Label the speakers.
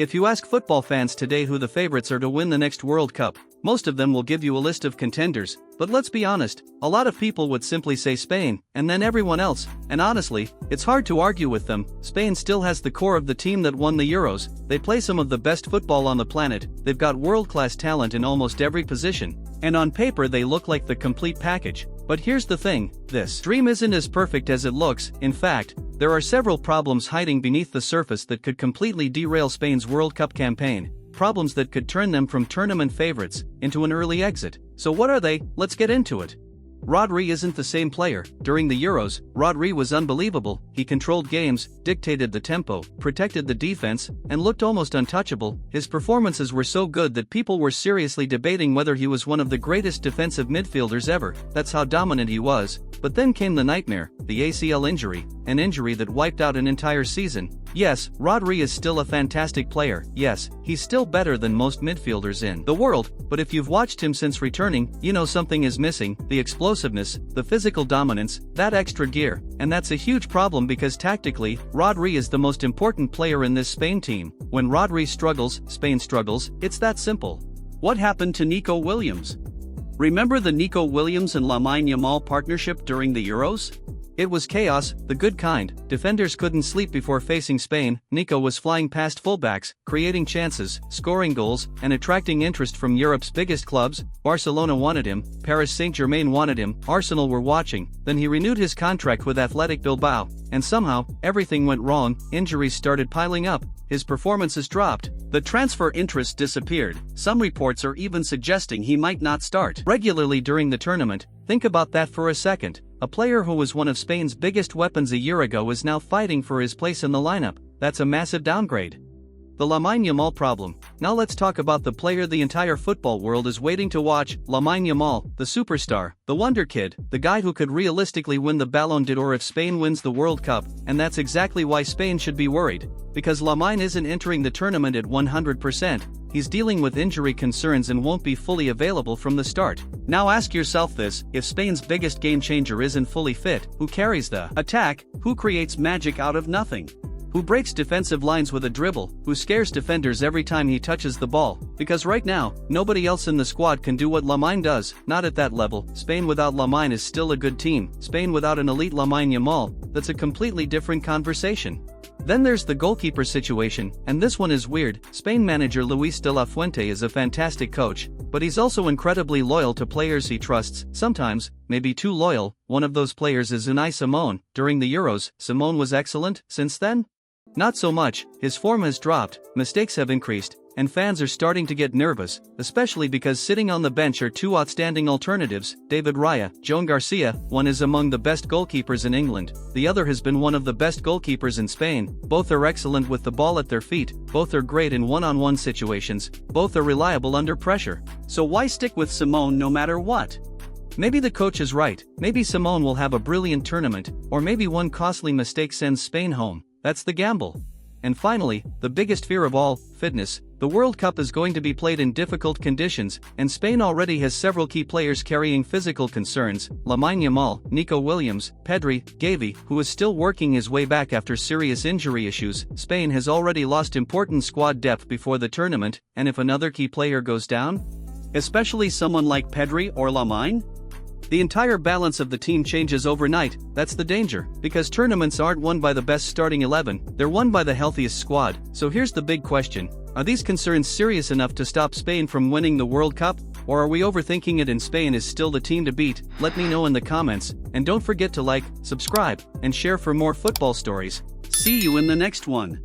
Speaker 1: If you ask football fans today who the favorites are to win the next World Cup, most of them will give you a list of contenders, but let's be honest, a lot of people would simply say Spain, and then everyone else, and honestly, it's hard to argue with them. Spain still has the core of the team that won the Euros, they play some of the best football on the planet, they've got world-class talent in almost every position, and on paper they look like the complete package. But here's the thing, this dream isn't as perfect as it looks. In fact, there are several problems hiding beneath the surface that could completely derail Spain's World Cup campaign, problems that could turn them from tournament favorites into an early exit. So what are they? Let's get into it. Rodri isn't the same player. During the Euros, Rodri was unbelievable. He controlled games, dictated the tempo, protected the defense, and looked almost untouchable. His performances were so good that people were seriously debating whether he was one of the greatest defensive midfielders ever. That's how dominant he was. But then came the nightmare, the ACL injury, an injury that wiped out an entire season. Yes, Rodri is still a fantastic player. Yes, he's still better than most midfielders in the world, but if you've watched him since returning, you know something is missing: the explosiveness, the physical dominance, that extra gear. And that's a huge problem because tactically, Rodri is the most important player in this Spain team. When Rodri struggles, Spain struggles. It's that simple. What happened to Nico Williams? Remember the Nico Williams and Lamine Yamal partnership during the Euros? It was chaos, the good kind. Defenders couldn't sleep before facing Spain. Nico was flying past fullbacks, creating chances, scoring goals, and attracting interest from Europe's biggest clubs. Barcelona wanted him, Paris Saint-Germain wanted him, Arsenal were watching. Then he renewed his contract with Athletic Bilbao, and somehow, everything went wrong. Injuries started piling up, his performances dropped, the transfer interest disappeared. Some reports are even suggesting he might not start regularly during the tournament. Think about that for a second. A player who was one of Spain's biggest weapons a year ago is now fighting for his place in the lineup. That's a massive downgrade. The Lamine Yamal problem. Now let's talk about the player the entire football world is waiting to watch, Lamine Yamal, the superstar, the wonder kid, the guy who could realistically win the Ballon d'Or if Spain wins the World Cup, and that's exactly why Spain should be worried. Because Lamine isn't entering the tournament at 100%, he's dealing with injury concerns and won't be fully available from the start. Now ask yourself this: if Spain's biggest game changer isn't fully fit, who carries the attack? Who creates magic out of nothing? Who breaks defensive lines with a dribble? Who scares defenders every time he touches the ball? Because right now, nobody else in the squad can do what Lamine does, not at that level. Spain without Lamine is still a good team. Spain without an elite Lamine Yamal, that's a completely different conversation. Then there's the goalkeeper situation, and this one is weird. Spain manager Luis de la Fuente is a fantastic coach, but he's also incredibly loyal to players he trusts, sometimes, maybe too loyal. One of those players is Unai Simon. During the Euros, Simon was excellent. Since then? Not so much. His form has dropped, mistakes have increased, and fans are starting to get nervous, especially because sitting on the bench are two outstanding alternatives, David Raya, Joan Garcia. One is among the best goalkeepers in England, the other has been one of the best goalkeepers in Spain. Both are excellent with the ball at their feet, both are great in one-on-one situations, both are reliable under pressure. So why stick with Simone no matter what? Maybe the coach is right, maybe Simone will have a brilliant tournament, or maybe one costly mistake sends Spain home. That's the gamble. And finally, the biggest fear of all, fitness. The World Cup is going to be played in difficult conditions, and Spain already has several key players carrying physical concerns: Lamine Yamal, Nico Williams, Pedri, Gavi, who is still working his way back after serious injury issues. Spain has already lost important squad depth before the tournament, and if another key player goes down, especially someone like Pedri or Lamine, the entire balance of the team changes overnight. That's the danger, because tournaments aren't won by the best starting 11, they're won by the healthiest squad. So here's the big question: are these concerns serious enough to stop Spain from winning the World Cup? Or are we overthinking it and Spain is still the team to beat? Let me know in the comments, and don't forget to like, subscribe, and share for more football stories. See you in the next one.